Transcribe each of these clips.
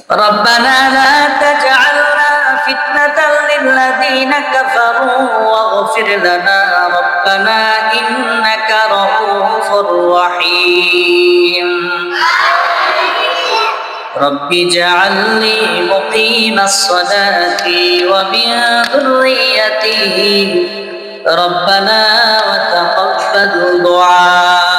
ربنا لا تجعلنا فتنة للذين كفروا واغفر لنا ربنا إنك رؤوف رحيم رب اجعلني مقيم الصلاة ومن ذريتي ربنا وتقبل دعاء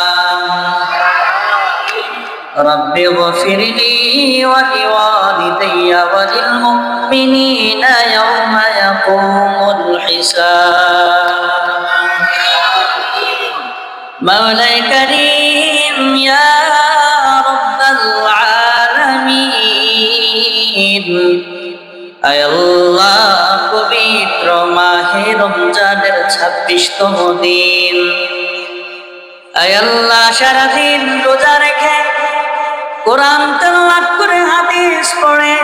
رب اغفر لي ولوالدي وللمؤمنين يوم يقوم الحساب مولاي كريم يا رب العالمين আয় আল্লাহ পবিত্র মাহে রমজানের 26তম দিন আয় আল্লাহ সারাদিন রোজা রেখে কোরআন তেলাওয়াত করে হাদিস পড়ে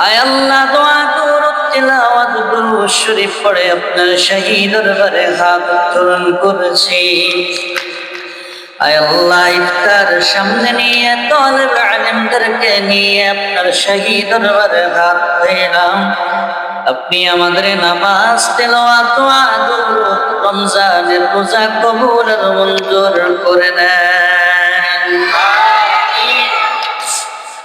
আয় আল্লাহ দোয়া দুরূদ তিলাওয়াত দুরূদ শরীফ পড়ে আপনার শাহী দরবারে হাত উত্তোলন করেছি আয় আল্লাহ ইফতার সামনে নিয়ে তালিব ইলমদেরকে নিয়ে আপনার শাহী দরবারে হাত ধরলাম আপনি আমাদের নামাজ তেলাওয়াত দোয়া দুরূদ রমজানের রোজা কবুল আর মঞ্জুর করে নেন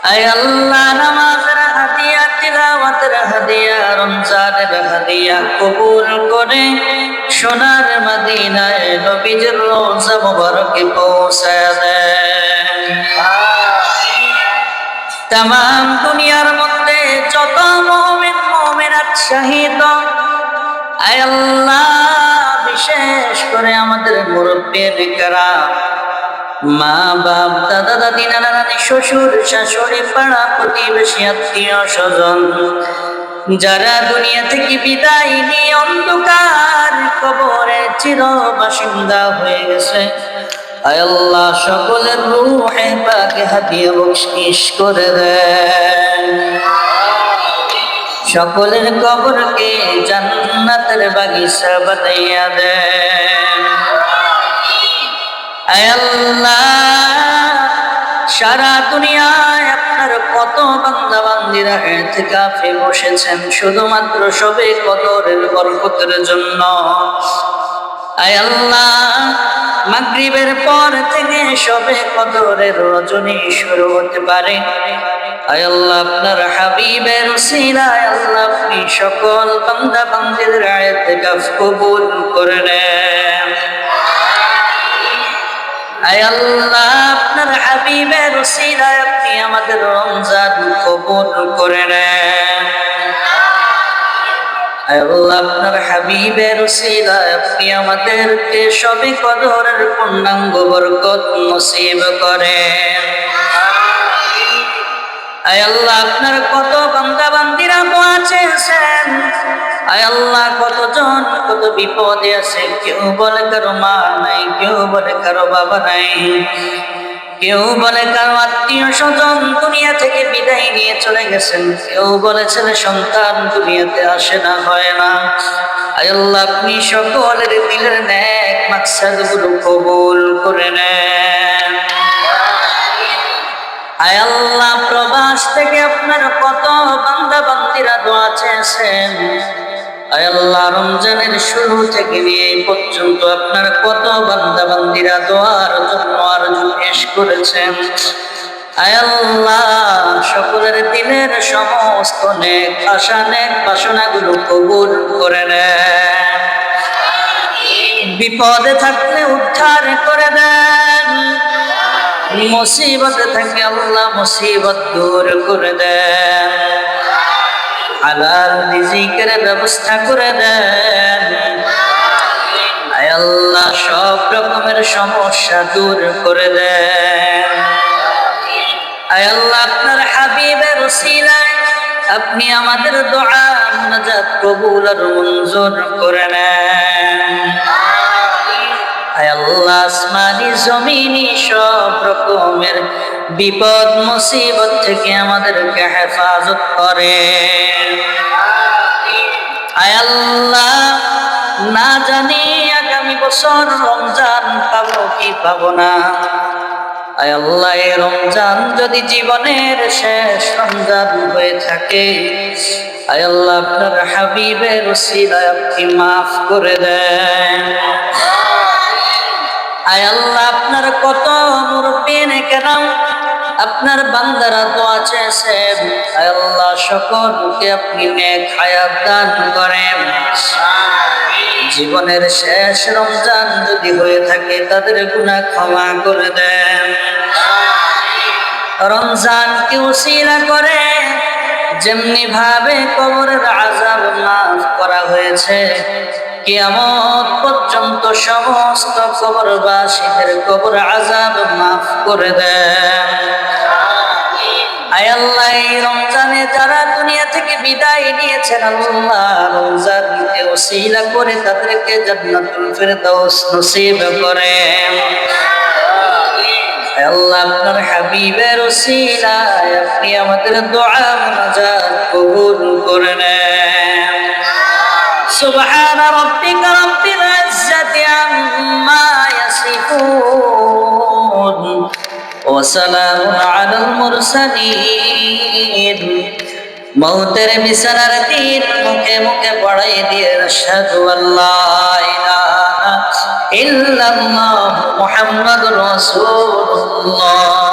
আয় আল্লাহ নামাজের হাদিয়া তিলাওয়াতের হাদিয়া রমজানের হাদিয়া কবুল করে সোনার মদিনায় নবীজির রওজা মুবারকে পৌঁছায় দেন तमाम দুনিয়ার মধ্যে যত মুমিন মুমিনাত শহীদ আয় আল্লাহ বিশেষ করে আমাদের মুরব্বির کرام মা বাপ দাদা দাদি নানা নানি শ্বশুর শাশুড়ি পাড়া প্রতিবেশী আত্মীয় স্বজন যারা দুনিয়া থেকে বিদায় নিয়ে অন্ধকার কবরে চির বাসিন্দা হয়ে গেছে আয় আল্লাহ সকলের রূহে পাকে হাদিয়া বখশিশ করে দেন সকলের কবরকে জান্নাতের বাগিচা বানাইয়া দেন আয় আল্লাহ সারা দুনিয়ায় আপনার কত বান্দা বান্দিরা ইতিকাফে বসেছেন শুধুমাত্র সবে কদরের বরকতের জন্য আয় আল্লাহ মাগরিবের পর থেকে সবে কদরের রজনী শুরু হতে পারে আয় আল্লাহ আপনার হাবিবের উসিলায় আল্লাহ আপনি সকল বান্দা বান্দিদের ইতিকাফ কবুল করে নেন আয় আল্লাহ আপনার হাবিবের উসিলায় আপনি আমাদের রমজান কবুল করে নেন আয় আল্লাহ আপনার হাবিবের উসিলায় আপনি আমাদেরকে সবে কদরের পূর্ণাঙ্গ বরকত নসিব করেন আয় আল্লাহ আপনার কত বান্দা বান্দিরা দোয়া চেয়েছেন আয় আল্লাহ কতজন কত বিপদে আছে কেউ বলে কারো মা নাই কেউ বলে কারো বাবা নাই কেউ বলে কারো আত্মীয় স্বজন দুনিয়া থেকে বিদায় নিয়ে চলে গেছেন কেউ বলে ছেলে সন্তান দুনিয়াতে আসে না হয় না আয় আল্লাহ আপনি সকলের দিলের নেক মাকসাদগুলো কবুল করে নেন আয় আল্লাহ প্রবাস থেকে আপনার কত বান্দা বান্দিরা দোয়া চেয়েছেন আয় আল্লাহ রমজানের শুরু থেকে নিয়ে পর্যন্ত আপনার কত বান্দা বান্দিরা দোয়ার জন্য আরজু পেশ করেছেন আয় আল্লাহ সকলের দিনের সমস্ত নেক আশা নেক বাসনাগুলো কবুল করে নেন বিপদে থাকলে উদ্ধার করে দেন মুসিবতে থাকলে আল্লাহ মুসিবত দূর করে দেন হালাল রিজিকের ব্যবস্থা করে দেন আয় আল্লাহ সব রকমের সমস্যা দূর করে দেন আয় আল্লাহ আপনার হাবিবের উসিলায় আপনি আমাদের দোয়া মুনাজাত কবুল আর মঞ্জুর করে নেন আয় আল্লাহ আসমানি জমিনি সব রকমের বিপদ মুসিবত থেকে আমাদেরকে হেফাজত করেন আয় আল্লাহ না জানি আগামী বছর রমজান পাবো কি পাবো না আয় আল্লাহ এই রমজান যদি জীবনের শেষ রমজান হয়ে থাকে, আয় আল্লাহ আপনার হাবিবের ওসিলায় আপনি মাফ করে দেন। আয় আল্লাহ আপনার কত মুরব্বিন কেরাম আপনার বান্দারা দোয়া চেয়েছেন, আয় আল্লাহ সকলকে আপনি নেক হায়াত দান করেন। জীবনের শেষ রমজান যদি হয়ে থাকে তাদের গুনাহ ক্ষমা করে দেন। রমজানকে উসিলা করে যেমনি ভাবে কবরের আযাব মাফ করা হয়েছে, কিয়ামত পর্যন্ত সমস্ত কবরবাসীদের কবর আযাব মাফ করে দেন। আয় আল্লাহ এই রমজানে যারা দুনিয়া থেকে বিদায় নিয়েছেন, আল্লাহ রমজানকে ওসিলা করে তাদেরকে জান্নাতুল ফেরদাউস নসিব করেন। আল্লাহ আপনার হাবিবের ওসিলায় আপনি আমাদের দোয়া মুনাজাত কবুল করে নেন। সুবহান রাব্বিকা রাব্বিল ইজ্জাতি আম্মা ইয়াসিফুন ওয়া সালামুন আলাল মুরসালিন। মৌতের বিছানার দিন মুখে মুখে পড়াই দিয়ে আশহাদু আল্লাহ ইলাহা ইল্লাল্লাহ মুহাম্মাদুর রাসূলুল্লাহ।